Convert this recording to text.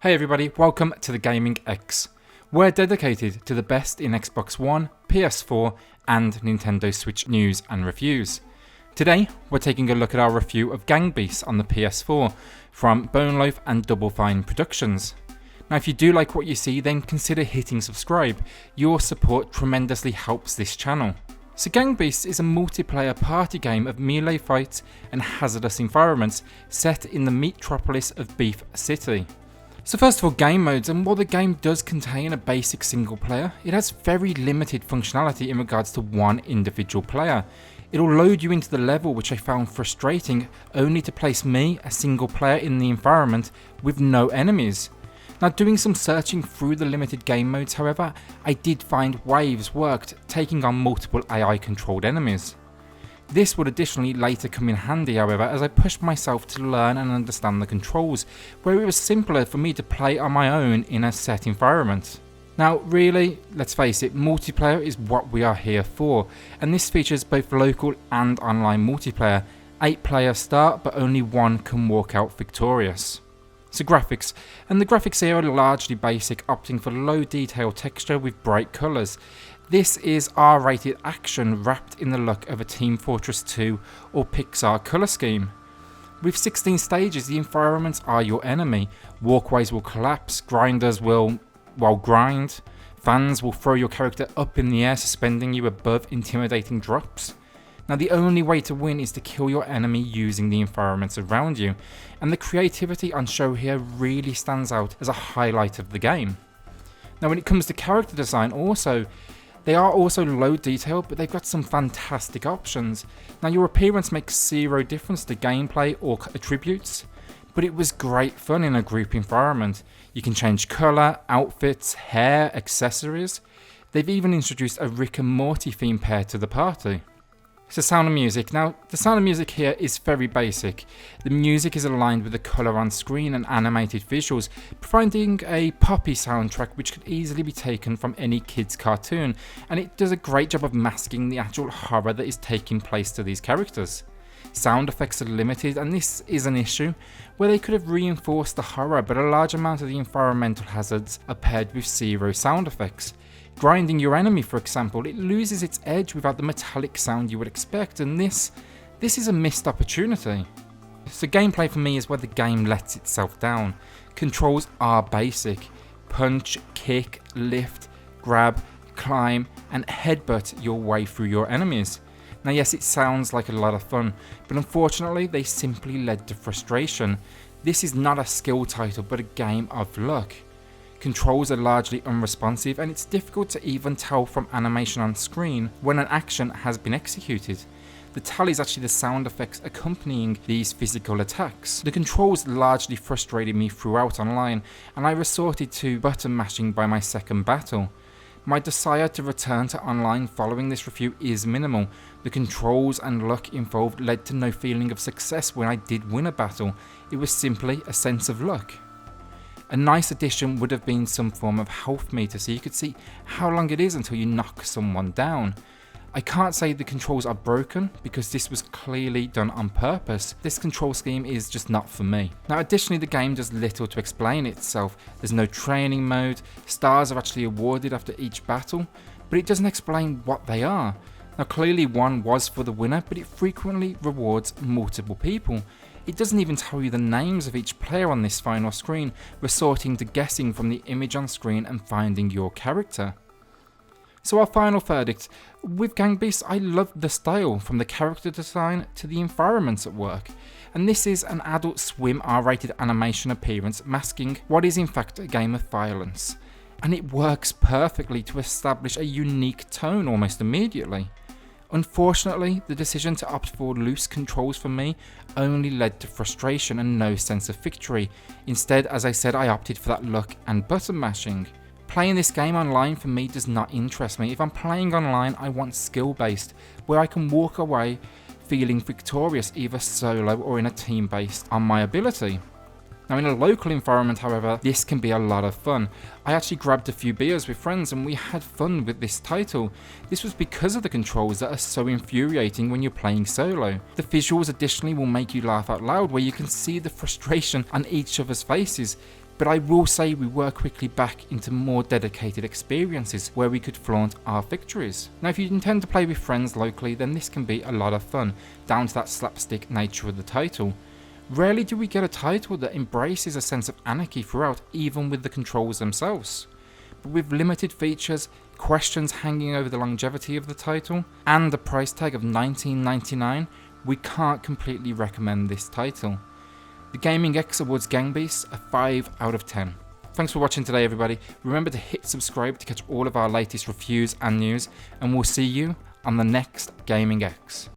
Hey everybody, welcome to the Gaming X. We're dedicated to the best in Xbox One, PS4 and Nintendo Switch news and reviews. Today, we're taking a look at our review of Gang Beasts on the PS4 from Bone Loaf and Double Fine Productions. Now if you do like what you see, then consider hitting subscribe. Your support tremendously helps this channel. So Gang Beasts is a multiplayer party game of melee fights and hazardous environments set in the metropolis of Beef City. So first of all, game modes, and while the game does contain a basic single player, it has very limited functionality in regards to one individual player. It'll load you into the level, which I found frustrating, only to place me, a single player, in the environment with no enemies. Now doing some searching through the limited game modes, however, I did find waves worked, taking on multiple AI controlled enemies. This would additionally later come in handy, however, as I pushed myself to learn and understand the controls, where it was simpler for me to play on my own in a set environment. Now really, let's face it, multiplayer is what we are here for, and this features both local and online multiplayer. 8 players start, but only one can walk out victorious. So graphics, and the graphics here are largely basic, opting for low detail texture with bright colours. This is R-rated action wrapped in the look of a Team Fortress 2 or Pixar colour scheme. With 16 stages, the environments are your enemy. Walkways will collapse, grinders will, grind, fans will throw your character up in the air, suspending you above intimidating drops. Now the only way to win is to kill your enemy using the environments around you, and the creativity on show here really stands out as a highlight of the game. Now when it comes to character design also, they are also low detail, but they've got some fantastic options. Now your appearance makes zero difference to gameplay or attributes, but it was great fun in a group environment. You can change colour, outfits, hair, accessories. They've even introduced a Rick and Morty theme pair to the party. So sound and music. Now the sound and music here is very basic. The music is aligned with the colour on screen and animated visuals, providing a poppy soundtrack which could easily be taken from any kids cartoon, and it does a great job of masking the actual horror that is taking place to these characters. Sound effects are limited, and this is an issue where they could have reinforced the horror, but a large amount of the environmental hazards are paired with zero sound effects. Grinding your enemy, for example, it loses its edge without the metallic sound you would expect, and this is a missed opportunity. So gameplay for me is where the game lets itself down. Controls are basic: punch, kick, lift, grab, climb and headbutt your way through your enemies. Now yes, it sounds like a lot of fun, but unfortunately they simply led to frustration. This is not a skill title but a game of luck. Controls are largely unresponsive, and it's difficult to even tell from animation on screen when an action has been executed. The tally is actually the sound effects accompanying these physical attacks. The controls largely frustrated me throughout online, and I resorted to button mashing by my second battle. My desire to return to online following this review is minimal. The controls and luck involved led to no feeling of success when I did win a battle. It was simply a sense of luck. A nice addition would have been some form of health meter so you could see how long it is until you knock someone down. I can't say the controls are broken because this was clearly done on purpose. This control scheme is just not for me. Now additionally, the game does little to explain itself. There's no training mode, stars are actually awarded after each battle, but it doesn't explain what they are. Now clearly one was for the winner, but it frequently rewards multiple people. It doesn't even tell you the names of each player on this final screen, resorting to guessing from the image on screen and finding your character. So our final verdict: with Gang Beasts, I loved the style, from the character design to the environments at work, and this is an Adult Swim R-rated animation appearance masking what is in fact a game of violence, and it works perfectly to establish a unique tone almost immediately. Unfortunately, the decision to opt for loose controls for me only led to frustration and no sense of victory. Instead, as I said, I opted for that luck and button mashing. Playing this game online for me does not interest me. If I'm playing online, I want skill based, where I can walk away feeling victorious either solo or in a team based on my ability. Now in a local environment, however, this can be a lot of fun. I actually grabbed a few beers with friends and we had fun with this title. This was because of the controls that are so infuriating when you're playing solo. The visuals additionally will make you laugh out loud, where you can see the frustration on each other's faces. but I will say we were quickly back into more dedicated experiences where we could flaunt our victories. Now if you intend to play with friends locally, then this can be a lot of fun, down to that slapstick nature of the title. Rarely do we get a title that embraces a sense of anarchy throughout, even with the controls themselves. But with limited features, questions hanging over the longevity of the title, and a price tag of $19.99, we can't completely recommend this title. The Gaming X awards Gang Beasts a 5 out of 10. Thanks for watching today everybody, remember to hit subscribe to catch all of our latest reviews and news, and we'll see you on the next Gaming X.